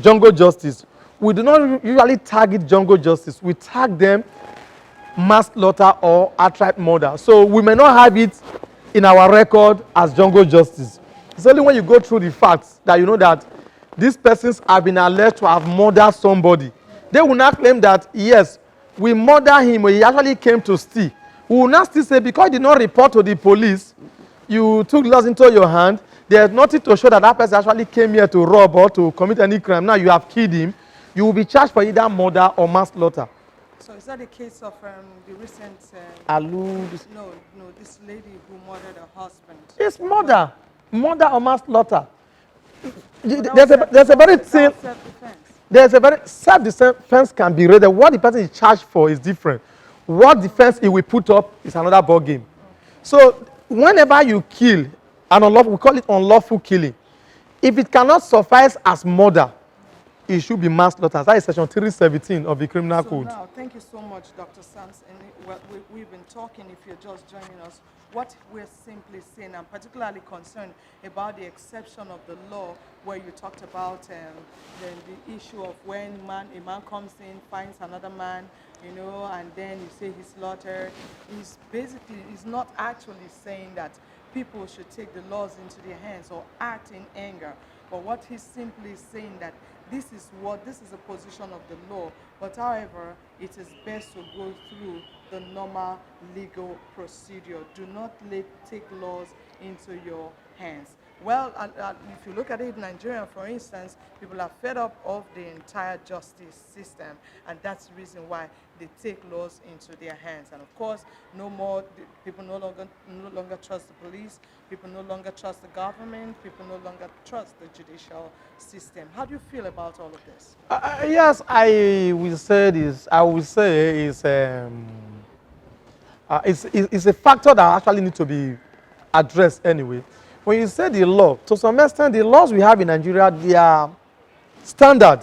jungle justice, we do not usually target jungle justice. We tag them manslaughter or outright murder. So we may not have it in our record as jungle justice. It's only when you go through the facts that you know that these persons have been alleged to have murdered somebody. They will not claim that, yes, we murdered him or he actually came to steal. We will not still say because you did not report to the police, you took laws into your hand, there's nothing to show that that person actually came here to rob or to commit any crime. Now you have killed him. You will be charged for either murder or manslaughter. So is that the case of the recent... Allude. No, this lady who murdered her husband. It's murder. Murder or manslaughter. But There's a very thin... self-defense. There's a very self-defense can be rated. What the person is charged for is different. What defense he will put up is another ball game. Okay. So whenever you kill an unlawful, we call it unlawful killing. If it cannot suffice as murder, it should be manslaughter. That is section 317 of the criminal code. Now, thank you so much, Dr. Samson. We've been talking, if you're just joining us, what we're simply saying, I'm particularly concerned about the exception of the law where you talked about the issue of when a man comes in, finds another man, and then you say he's slaughtered. He's not actually saying that people should take the laws into their hands or act in anger. But what he's simply saying that this is a position of the law, but however, it is best to go through the normal legal procedure. Do not take laws into your hands. Well, if you look at it in Nigeria, for instance, people are fed up of the entire justice system, and that's the reason why they take laws into their hands. And of course, people no longer trust the police, people no longer trust the government, people no longer trust the judicial system. How do you feel about all of this? Yes, I will say it's a factor that actually needs to be addressed anyway. When you say the law, to some extent, the laws we have in Nigeria, they are standard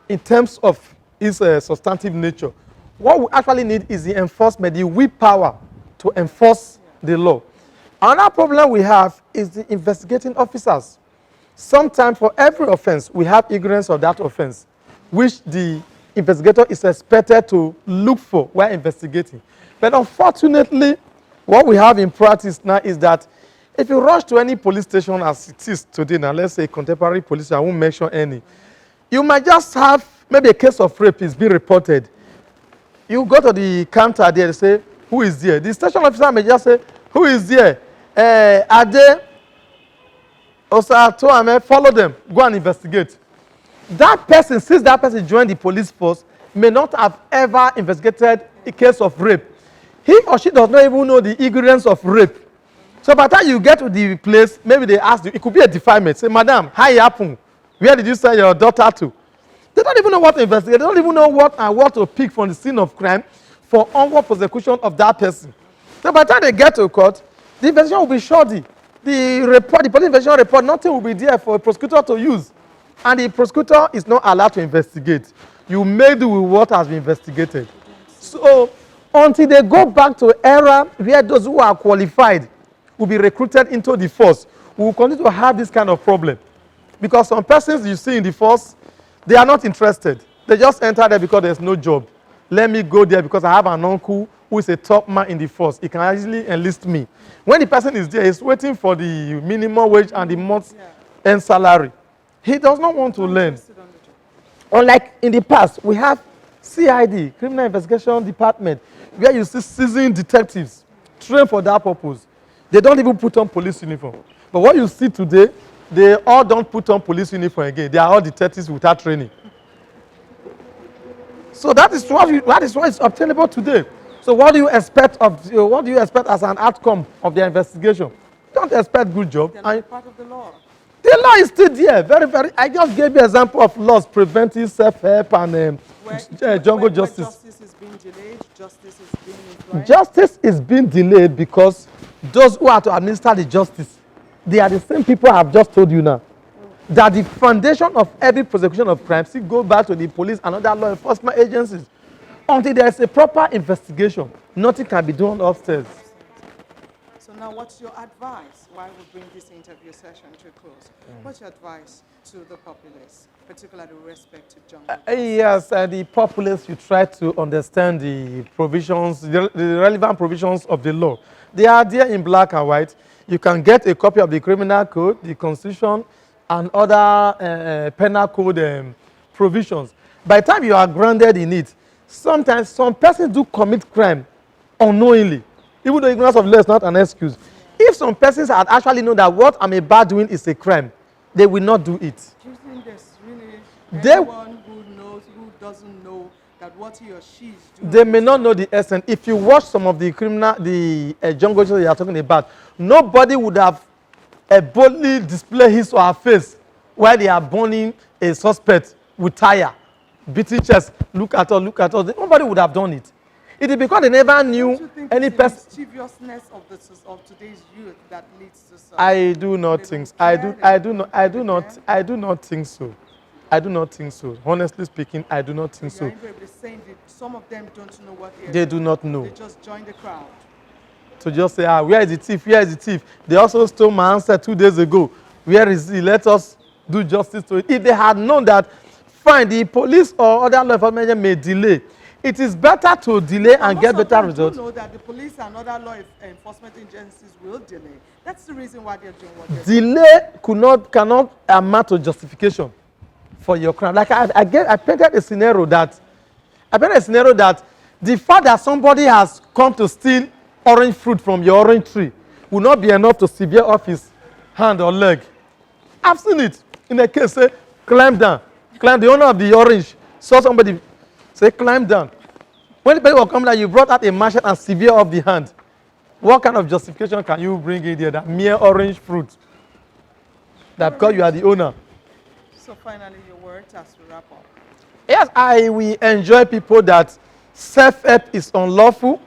in terms of its substantive nature. What we actually need is the enforcement, the willpower to enforce the law. Another problem we have is the investigating officers. Sometimes for every offense, we have ignorance of that offense, which the investigator is expected to look for while investigating. But unfortunately, what we have in practice now is that if you rush to any police station as it is today now, let's say contemporary police, I won't mention any, you might just have maybe a case of rape is being reported. You go to the counter there and say, who is there? The station officer may just say, who is there? Ade, Osa, follow them, go and investigate. That person, since that person joined the police force, may not have ever investigated a case of rape. He or she does not even know the ignorance of rape. So by the time you get to the place, maybe they ask you, it could be a defilement. Say, madam, how it happened? Where did you send your daughter to? They don't even know what to investigate. They don't even know what to pick from the scene of crime for onward prosecution of that person. So by the time they get to court, the investigation will be shoddy. The police investigation report, nothing will be there for a prosecutor to use. And the prosecutor is not allowed to investigate. You may do with what has been investigated. So until they go back to era where those who are qualified will be recruited into the force, we will continue to have this kind of problem. Because some persons you see in the force, they are not interested. They just enter there because there's no job. Let me go there because I have an uncle who is a top man in the force. He can easily enlist me. When the person is there, he's waiting for the minimum wage and the month's end salary. He does not want to learn. Unlike in the past, we have CID, Criminal Investigation Department, where you see seasoned detectives trained for that purpose. They don't even put on police uniform. But what you see today, they all don't put on police uniform again. They are all detectives without training. So that is what is obtainable today. So what do you expect as an outcome of their investigation? Don't expect good job. They're part of the law. The law is still there. Very, very. I just gave you an example of laws preventing self-help and jungle justice. Justice is being delayed. Justice is being influenced. Justice is being delayed because those who are to administer the justice They are the same people I have just told you now. That the foundation of every prosecution of crime still go back to the police and other law enforcement agencies. Until there is a proper investigation, nothing can be done upstairs. So now what's your advice while we bring this interview session to a close? What's your advice to the populace, particularly with respect to jungle? Yes, the populace should try to understand the provisions, the relevant provisions of the law. They are there in black and white. You can get a copy of the criminal code, the constitution, and other penal code provisions. By the time you are grounded in it, sometimes some persons do commit crime unknowingly, even though ignorance of law is not an excuse. If some persons had actually known that what I'm about doing is a crime, they will not do it. Do you think there's really They- anyone who knows, who doesn't know that what he or she is doing? They may not know the essence. If you watch some of the criminal, the jungle shows they are talking about, nobody would have boldly display his or her face while they are burning a suspect with tire, beating chest. Look at us, look at us. Nobody would have done it. It is because they never Don't knew you think any it's the person. mischievousness of today's youth that leads to such? I do not They think. don't care, I they do not. don't I do not. care. I do not think so. I do not think so. Honestly speaking, I do not think You're so. invariably saying that some of them don't know what They do not know. They just join the crowd. To just say, where is the thief? Where is the thief? They also stole my answer 2 days ago. Where is he? Let us do justice to it. If they had known that, fine, the police or other law enforcement may delay. It is better to delay and Most get of better them results. do know that the police and other law enforcement agencies will delay. That's the reason why they're doing what they're doing. Delay cannot amount to justification for your crime. Like I painted a scenario that the fact that somebody has come to steal orange fruit from your orange tree will not be enough to sever off his hand or leg. I've seen it in a case. Say, climb down. Climb. The owner of the orange saw somebody say, climb down. When the people come down, you brought out a machete and sever off the hand. What kind of justification can you bring in there? That mere orange fruit. That because you are the owner. So finally, your words as we wrap up. Yes, I will enjoy people that self-help is unlawful.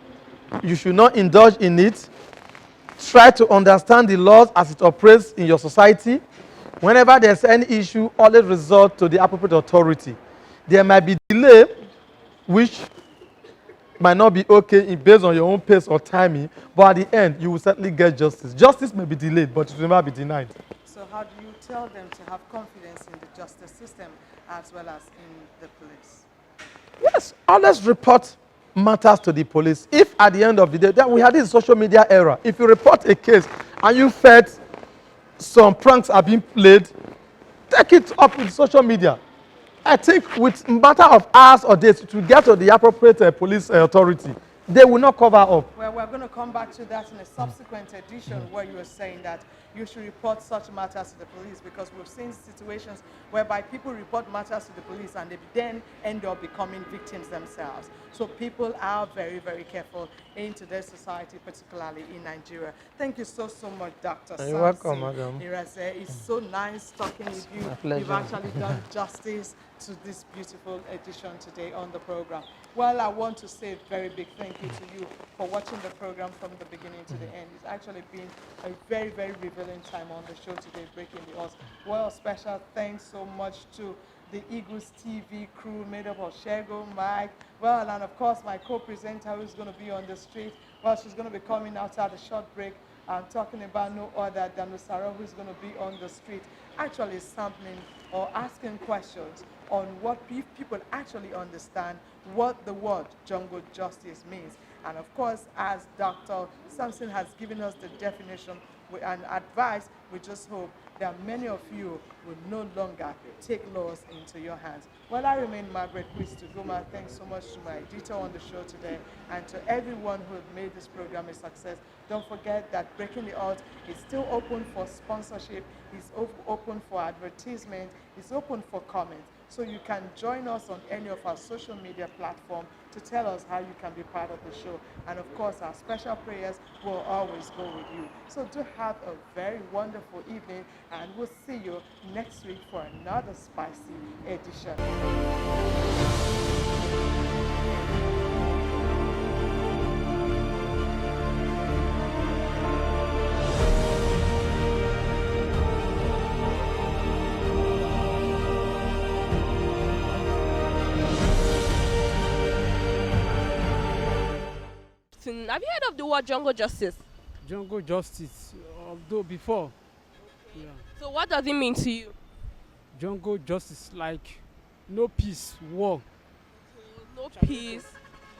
You should not indulge in it. Try to understand the laws as it operates in your society. Whenever there's any issue, always resort to the appropriate authority. There might be delay, which might not be okay based on your own pace or timing, but at the end, you will certainly get justice. Justice may be delayed, but it will never be denied. So how do you tell them to have confidence in the justice system as well as in the police? Yes, always report matters to the police. If at the end of the day, then we had this social media era. If you report a case and you felt some pranks are being played, take it up with social media. I think with matter of hours or days to get to the appropriate police authority, they will not cover up. Well, we're going to come back to that in a subsequent edition where you were saying that you should report such matters to the police, because we've seen situations whereby people report matters to the police and they then end up becoming victims themselves. So people are very, very careful in today's society, particularly in Nigeria. Thank you so much, Dr. You're welcome, madam. Irase. It's so nice talking with you. My pleasure. You've actually done justice to this beautiful edition today on the program. Well, I want to say a very big thank you to you for watching the program from the beginning to the end. It's actually been a very, very revealing time on the show today, Breaking the Odds. Well, special thanks so much to the Eagles TV crew made up of Shego, Mike, well, and of course my co-presenter who's going to be on the street. Well, she's going to be coming out at a short break and talking about no other than Sarah, who's going to be on the street, actually sampling or asking questions on what people actually understand what the word jungle justice means. And of course, as Dr. Sampson has given us the definition and advice, we just hope that many of you will no longer take laws into your hands. Well, I remain Margaret Christogoma. Thanks so much to my editor on the show today and to everyone who have made this program a success. Don't forget that Breaking the Odds is still open for sponsorship, it's open for advertisement, it's open for comments. So you can join us on any of our social media platforms to tell us how you can be part of the show. And of course, our special prayers will always go with you. So do have a very wonderful evening, and we'll see you next week for another spicy edition. Have you heard of the word jungle justice? Jungle justice, although before, yeah, So what does it mean to you? jungle justice like no peace, war, No peace.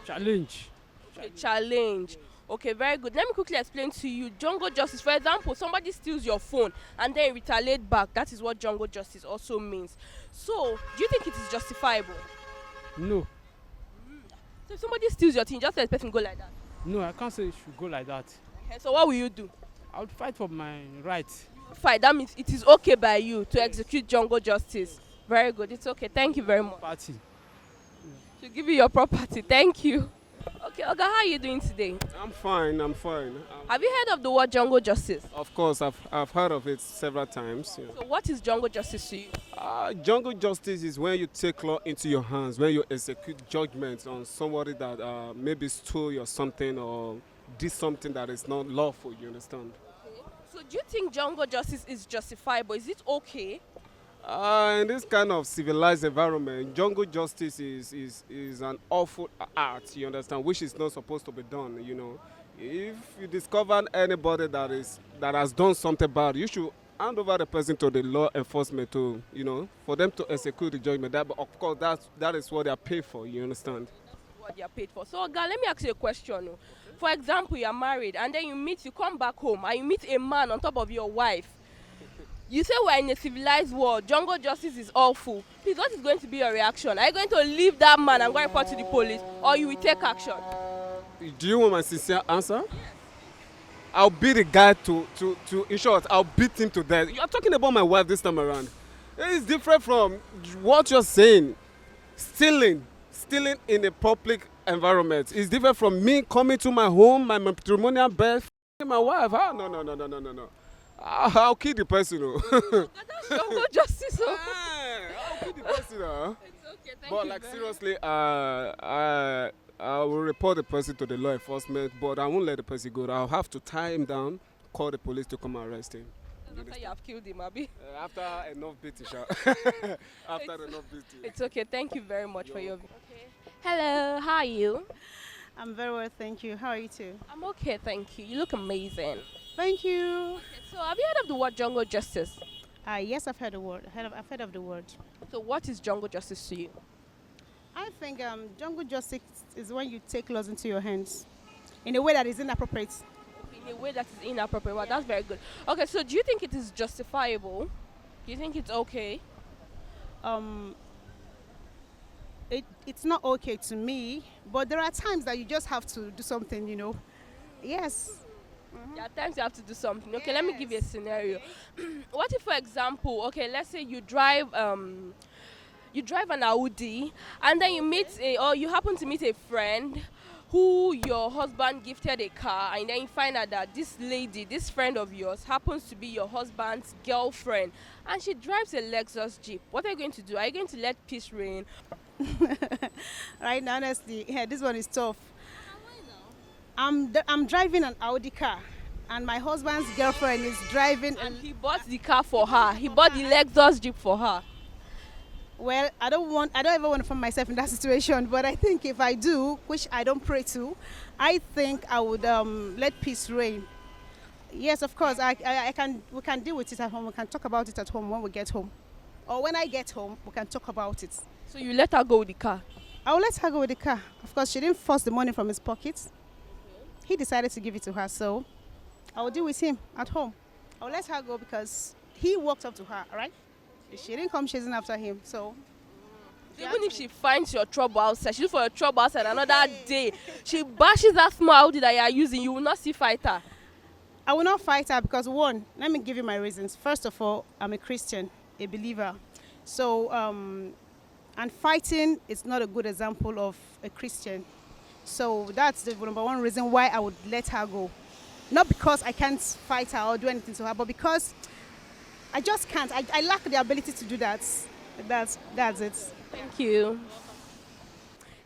challenge. Okay, challenge. Okay, very good. Let me quickly explain to you. Jungle justice, for example, somebody steals your phone and then retaliate back. That is what jungle justice also means. So, do you think it is justifiable? No, So if somebody steals your thing, just let the person go like that. no, I can't say it should go like that. Okay, so what will you do? I would fight for my rights. Fine, that means it is okay by you to execute jungle justice. Very good. It's okay. Thank you very much. Party. To give you your property. Thank you. Okay, Oga, how are you doing today? I'm fine. Have you heard of the word jungle justice? Of course, I've heard of it several times. Yeah. So what is jungle justice to you? Jungle justice is when you take law into your hands, when you execute judgment on somebody that maybe stole your something or did something that is not lawful. You understand? So do you think jungle justice is justifiable? Is it okay? In this kind of civilized environment, jungle justice is an awful act. You understand, which is not supposed to be done. You know, if you discover anybody that has done something bad, you should hand over the person to the law enforcement to, for them to execute the judgment. But of course, that is what they are paid for. You understand? What they are paid for. So, girl, let me ask you a question. For example, you are married and then you come back home and you meet a man on top of your wife. You say we're in a civilized world, jungle justice is awful. Please, what is going to be your reaction? Are you going to leave that man and go report to the police, or you will take action? Do you want my sincere answer? Yes. I'll beat the guy in short, I'll beat him to death. You're talking about my wife this time around. It's different from what you're saying. Stealing in a public environment is different from me coming to my home, my matrimonial bed, my wife. No. I'll kill the person. That's jungle justice. I'll kill the person. It's okay, thank But you like very seriously, I will report the person to the law enforcement, but I won't let the person go. I'll have to tie him down, call the police to come and arrest him. After you have killed him, Abi. After enough beating, after enough beating. It's okay. Thank you very much for your view. Okay. Hello, how are you? I'm very well, thank you. How are you too? I'm okay, thank you. You look amazing. Thank you. Okay, so have you heard of the word jungle justice? Yes, I've heard the word. I've heard of the word. So what is jungle justice to you? I think jungle justice is when you take laws into your hands in a way that is inappropriate. In a way that is inappropriate. Well, that's very good. Okay, so do you think it is justifiable? Do you think it's okay? It's not okay to me, but there are times that you just have to do something, Yes. There are times you have to do something. Okay, let me give you a scenario. What if, for example, okay, let's say you drive an Audi, and then you happen to meet a friend who your husband gifted a car, and then you find out that this friend of yours, happens to be your husband's girlfriend, and she drives a Lexus Jeep. What are you going to do? Are you going to let peace reign? Right now, honestly, this one is tough. I'm driving an Audi car, and my husband's girlfriend is driving. And he bought the car for her. He bought the Lexus Jeep for her. Well, I don't ever want to find myself in that situation, but I think if I do, which I don't pray to, I think I would let peace reign. Yes, of course, we can deal with it at home. We can talk about it at home when we get home. Or when I get home, we can talk about it. So you let her go with the car? I will let her go with the car. Of course, she didn't force the money from his pockets. He decided to give it to her, so I will deal with him at home. I will let her go because he walked up to her, all right? She didn't come chasing after him, so. Even if she finds your trouble outside, she looks for your trouble outside another day, she bashes that small Audi that you are using, you will not see fight her. I will not fight her because, one, let me give you my reasons. First of all, I'm a Christian, a believer. So, and fighting is not a good example of a Christian. So that's the number one reason why I would let her go. Not because I can't fight her or do anything to her, but because I just can't. I lack the ability to do that. That's it. Thank you.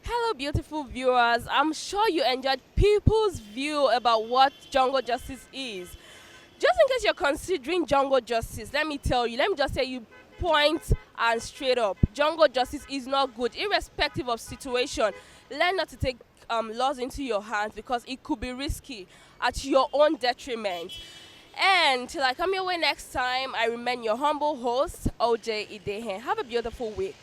Hello, beautiful viewers. I'm sure you enjoyed people's view about what jungle justice is. Just in case you're considering jungle justice, let me tell you, let me just tell you point and straight up. Jungle justice is not good, irrespective of situation. Learn not to take laws into your hands because it could be risky at your own detriment. And till I come your way next time, I remain your humble host, OJ Idehe. Have a beautiful week.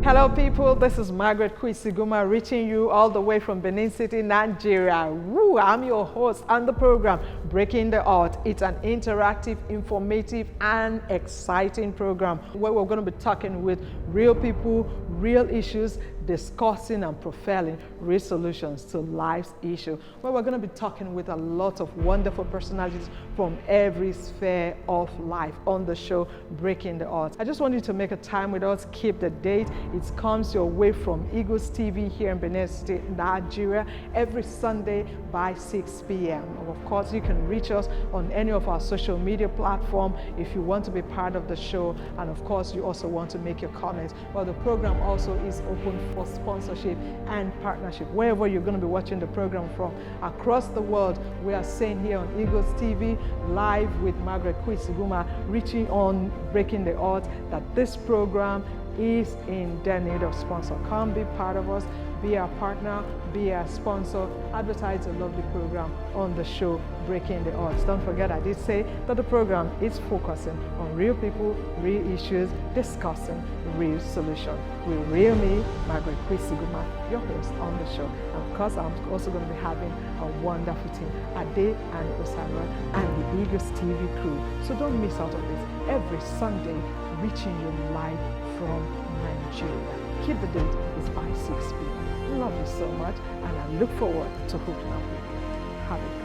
Hello people, this is Margaret Kwisiguma reaching you all the way from Benin City, Nigeria. Woo, I'm your host on the program, Breaking the Art. It's an interactive, informative, and exciting program where we're going to be talking with real people, real issues, discussing and profiling real solutions to life's issue, where we're going to be talking with a lot of wonderful personalities from every sphere of life on the show Breaking the Odds. I just want you to make a time with us, keep the date. It comes your way from Eagles TV here in Benin City, Nigeria, every Sunday by 6 p.m. Of course, you can reach us on any of our social media platforms if you want to be part of the show, and of course, you also want to make your comments. Well, the program also is open for sponsorship and partnership. Wherever you're going to be watching the program from across the world, we are saying here on Eagles TV, live with Margaret Kwisiguma, reaching on Breaking the Odds, that this program is in their need of sponsor. Come be part of us, be our partner, be our sponsor, advertise a lovely program on the show Breaking the Odds. Don't forget, I did say that the program is focusing on real people, real issues, discussing real solutions. With real me, Margaret Kwisiguma, your host on the show. And of course, I'm also going to be having a wonderful team, Ade and Osara and the Eagles TV crew. So don't miss out on this every Sunday, reaching you live from Nigeria. Keep the date, it's by 6 p.m. Love you so much, and I look forward to hooking up with you. Have a